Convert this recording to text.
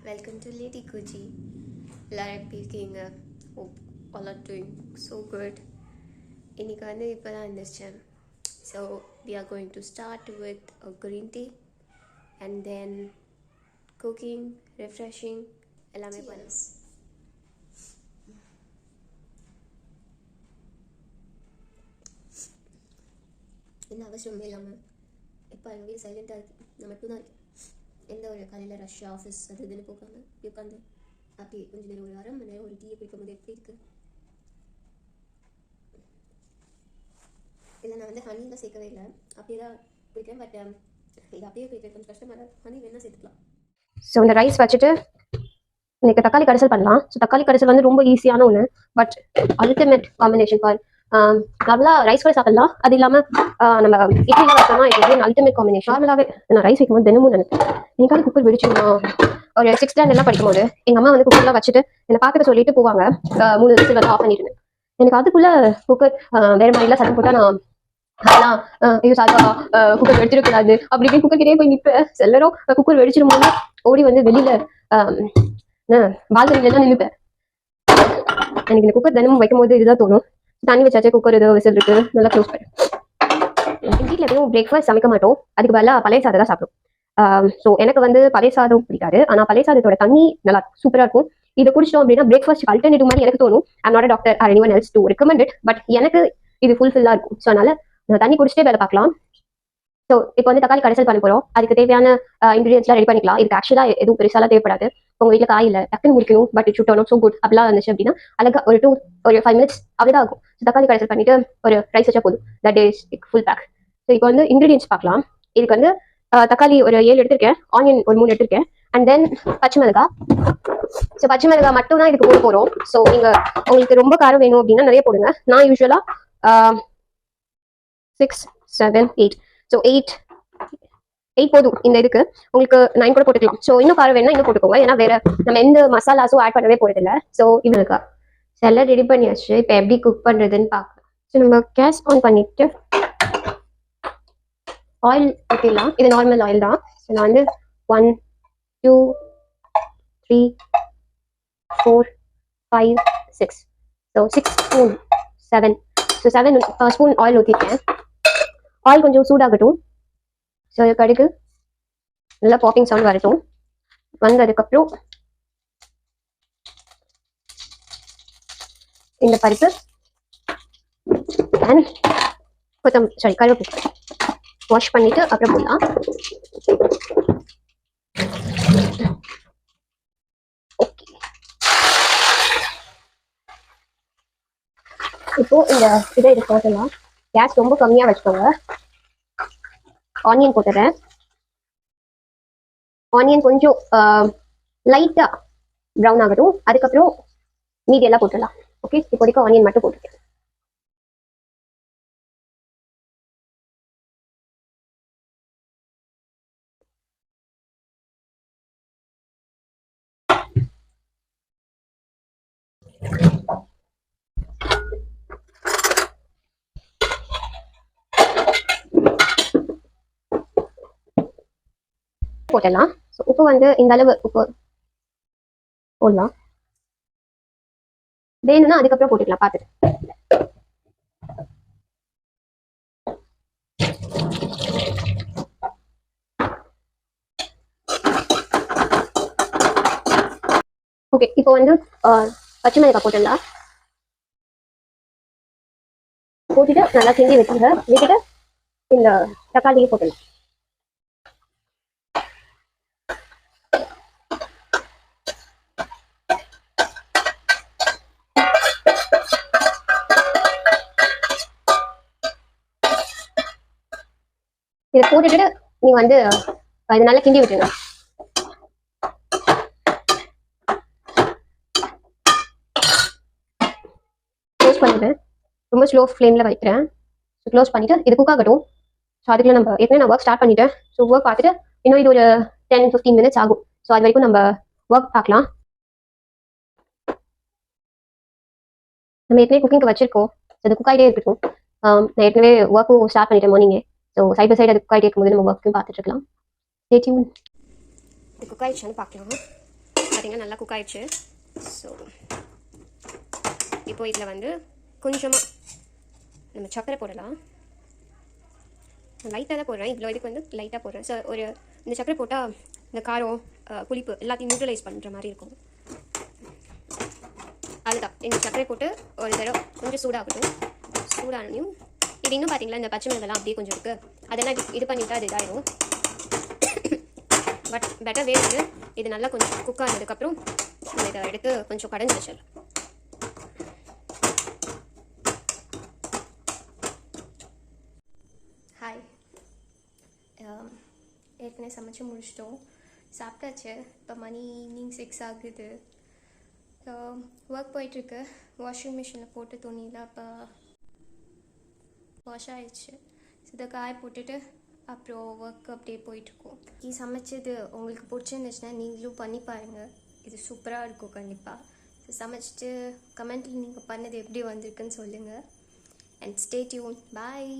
Welcome to Lady Gucci. எல்லாரும் எப்படி இருக்கீங்க? Hope all are doing so good. இன்னைக்கு வந்து இப்போ தான் இருந்துச்சேன். So we are going to start with a green tea and then cooking, refreshing, எல்லாமே பண்ணலாம். என்ன அவசரமே இல்லாமல் இப்போ எங்கள் வீடு சைலண்ட்டாக இருக்குது. நான் மட்டும் தான் இருக்கேன். எந்த ஒரு காலையில் ரஷ் ஆஃபீஸ் அது இதுன்னு போகாமல் உட்காந்து அப்படியே கொஞ்சம் நேரம் ஒரு அரை மணி நேரம் ஒரு டீயை குடிக்கும் போது எப்படி இருக்குது. இல்லை நான் வந்து ஹனிலாம் சேர்க்கவே இல்லை, அப்படியே தான் குடிக்கிறேன். பட் இது அப்படியே குடிக்கிறது கொஞ்சம் கஷ்டமாக தான். ஹனி வேணால் சேர்த்துக்கலாம். ஸோ இந்த ரைஸ் வச்சுட்டு இன்னைக்கு தக்காளி கடைசல் பண்ணலாம். ஸோ தக்காளி கடைசல் வந்து ரொம்ப ஈஸியான ஒன்று, பட் அல்டிமேட் காம்பினேஷன் ஃபார் நல்லா ரைஸ் கூட சாப்பிடலாம். அது இல்லாமல் நம்ம இட்லியில் வச்சோம்னா இது அல்டிமேட் காம்பினேஷன். நார்மலாகவே நான் ரைஸ் வைக்கும்போது தினமும் நினைப்பேன் எனக்கு குக்கர் வெடிச்சிடணும். ஒரு 6th ஸ்டாண்டர்ட்லாம் படிக்கும்போது எங்கள் அம்மா வந்து குக்கர்லாம் வச்சுட்டு என்னை பார்த்துக்க சொல்லிட்டு போவாங்க. 3 விசில் வந்து ஆஃப் பண்ணிட்டு எனக்கு அதுக்குள்ள குக்கர் வேற மாதிரிலாம் சத்தம் போட்டால் நான் அதெல்லாம் ஐயோ சாதா குக்கர் வெடிச்சிடக்கூடாது அப்படி இப்படின்னு குக்கர் கிட்டே போய் நிற்பேன். எல்லாரும் குக்கர் வெடிச்சிருமோன்னு ஓடி வந்து வெளியில பால்கனில எல்லாம் நின்றுப்பேன். எனக்கு இந்த குக்கர் தினமும் வைக்கும் போது இதுதான் தோணும், தண்ணி வச்சாச்சு குக்கர் ஏதோ விசில் இருக்கு நல்லா க்ளோஸ் பண்ணு. எங்கள் வீட்டில் எதுவும் பிரேக்ஃபாஸ்ட் சமைக்க மாட்டோம், அதுக்கு பதிலாக பழைய சாதம் தான் சாப்பிடும். ஸோ எனக்கு வந்து பழைய சாதம் பிடிக்காது, ஆனால் பழைய சாதத்தோட தண்ணி நல்லா சூப்பராக இருக்கும். இதை குடிச்சிட்டோம் அப்படின்னா பிரேக்ஃபாஸ்ட் அல்டர்னேட்டிவ் மாதிரி எனக்கு தோணும். I'm not doctor or anyone else to recommend it, but எனக்கு இது ஃபுல்ஃபில்லாக இருக்கும். ஸோ அதனால நான் தண்ணி குடிச்சிட்டே வேலை பார்க்கலாம். ஸோ இப்போ வந்து தக்காளி கடைசல் பண்ண போகிறோம். அதுக்கு தேவையான இன்கிரீடியன்ஸ்லாம் ரெடி பண்ணிக்கலாம். இதுக்கு ஆக்சுவலாக எதுவும் பெருசாலாம் தேவைப்படாது. உங்கள் வீட்டில் காய் இல்லை டக்குன்னு முடிக்கணும், but it should not so good அப்படிலாம் இருந்துச்சு அப்படின்னா அழகா ஒரு 5 minutes அவ்வளோதான் ஆகும். தக்காளி கடைசல் பண்ணிட்டு ஒரு ரைஸ் வச்சா போதும். That is full pack. So இப்போ வந்து இன்கிரீடியன்ஸ் பார்க்கலாம். இதுக்கு வந்து தக்காளி ஒரு 7 எடுத்திருக்கேன், ஆனியன் ஒரு 3 எடுத்திருக்கேன், அண்ட் தென் பச்சை மிளகாய். ஸோ பச்சை மிளகாய் மட்டும் தான் இதுக்கு போட போகிறோம். ஸோ நீங்கள் உங்களுக்கு ரொம்ப காரம் வேணும் அப்படின்னா நிறைய போடுங்க. நான் யூஸ்வலாக 6, 7, 8 ஸோ 8 போதும் இந்த இதுக்கு. உங்களுக்கு 9 கூட போட்டுக்கலாம். ஸோ இன்னும் காரம் வேணும்னா இன்னும் போட்டுக்கோங்க, ஏன்னா வேற நம்ம எந்த மசாலாஸும் ஆட் பண்ணவே போறதில்லை. ஸோ இவளுக்கா எல்லாம் ரெடி பண்ணியாச்சு. இப்போ எப்படி குக் பண்ணுறதுன்னு பார்க்கலாம். ஸோ நம்ம கேஸ் ஆன் பண்ணிட்டு ஆயில் ஊற்றிடலாம். இது நார்மல் ஆயில் தான். ஸோ நான் வந்து 1, 2, 3, 4, 5, 6 so 6 spoon 7 so 7 spoon oil ஊற்றிருக்கேன். ஆயில் கொஞ்சம் சூடாகட்டும். ஸோ கடுகு நல்லா பாப்பிங் சவுண்ட் வரட்டும். வந்ததுக்கப்புறம் இந்த பருப்பு அண்ட் கருவேப்பிலை வாஷ் பண்ணிட்டு அப்புறம் போடலாம். ஓகே, இப்போ இந்த இதை இது போட்டலாம். கேஸ் ரொம்ப கம்மியா வச்சுக்கோங்க. ஆனியன் போட்டுறேன். ஆனியன் கொஞ்சம் லைட்டா ப்ரௌன் ஆகட்டும், அதுக்கப்புறம் மீதி எல்லாம் போட்டுடலாம். ஓகே, இப்போதைக்கு ஆனியன் மட்டும் போட்டுருக்கேன். போட்டலாம். ஸோ உப்பு வந்து இந்த அளவு உப்பு போடலாம். வேணும்னா அதுக்கப்புறம் போட்டுக்கலாம் பார்த்துட்டு. ஓகே, இப்போ வந்து பச்சை மிளகாய் போட்டுடலாம். போட்டுட்டு நல்லா கிண்டி விட்டுட்டு இந்த தக்காளியை போட்டுடலாம். இதை போட்டுட்டு நீங்க வந்து இது நல்லா கிண்டி விட்டுருங்க. க்ளோஸ் பண்ணிட்டு ரொம்ப ஸ்லோ ஃப்ளேம்ல வைக்கிறேன். க்ளோஸ் பண்ணிட்டு இது குக் ஆகட்டும். ஸோ அதுக்குள்ள நம்ம ஏற்கனவே நான் ஒர்க் ஸ்டார்ட் பண்ணிட்டேன். ஸோ ஒர்க் பார்த்துட்டு இன்னும் இது ஒரு 10-15 minutes ஆகும். ஸோ அது வரைக்கும் நம்ம ஒர்க் பார்க்கலாம். நம்ம ஏற்கனவே குக்கிங்க்கு வச்சிருக்கோம், அது குக் ஆகிட்டே இருக்கட்டும். நான் ஏற்கனவே ஒர்க்கும் ஸ்டார்ட் பண்ணிட்டேன் மார்னிங்கே. ஸோ சைட் பை சைடு அது குக் ஆகிட்டே இருக்கும்போது நம்ம ஒர்க்கும் பார்த்துட்டு இருக்கலாம். Stay tune. இது குக் ஆயிடுச்சான்னு பார்க்கலாம். பார்த்திங்கன்னா நல்லா குக் ஆயிடுச்சு. ஸோ இப்போ இதில் வந்து கொஞ்சமாக நம்ம சர்க்கரை போடலாம். லைட்டாக தான் போடுறேன், இவ்வளோ இதுக்கு வந்து லைட்டாக போடுறேன். ஸோ ஒரு இந்த சர்க்கரை போட்டால் இந்த காரம் புளிப்பு எல்லாத்தையும் நியூட்ரலைஸ் பண்ணுற மாதிரி இருக்கும். அதுதான் இந்த சர்க்கரை போட்டு ஒரு தடவை கொஞ்சம் சூடாகட்டும். சூடானையும் இது இன்னும் பார்த்தீங்களா இந்த பச்சை மிளகாலாம் அப்படியே கொஞ்சம் இருக்குது, அதெல்லாம் இது பண்ணிவிட்டா அது இதாயிடும். பட் பெட்டர் வே வந்து இது நல்லா கொஞ்சம் குக் ஆனதுக்கப்புறம் நம்ம இதை எடுத்து கொஞ்சம் கடைஞ்சி வச்சிடலாம். ஹாய், ஏற்கனவே சமைச்சு முடிச்சிட்டோம், சாப்பிட்டாச்சு. இப்போ மணி ஈவினிங் 6 ஆகுது. ஒர்க் போயிட்டுருக்கு. வாஷிங் மிஷினில் போட்டு துணியில் அப்போ வாஷ் ஆயிடுச்சு. இதை காய போட்டுட்டு அப்புறம் ஒர்க் அப்படியே போயிட்டுருக்கோம். இது சமைச்சது உங்களுக்கு பிடிச்சிருந்துச்சுன்னா நீங்களும் பண்ணி பாருங்கள், இது சூப்பராக இருக்கும் கண்டிப்பாக. ஸோ சமைச்சிட்டு கமெண்ட்டில் நீங்கள் பண்ணது எப்படி வந்திருக்குன்னு சொல்லுங்கள். And stay tune. பாய்.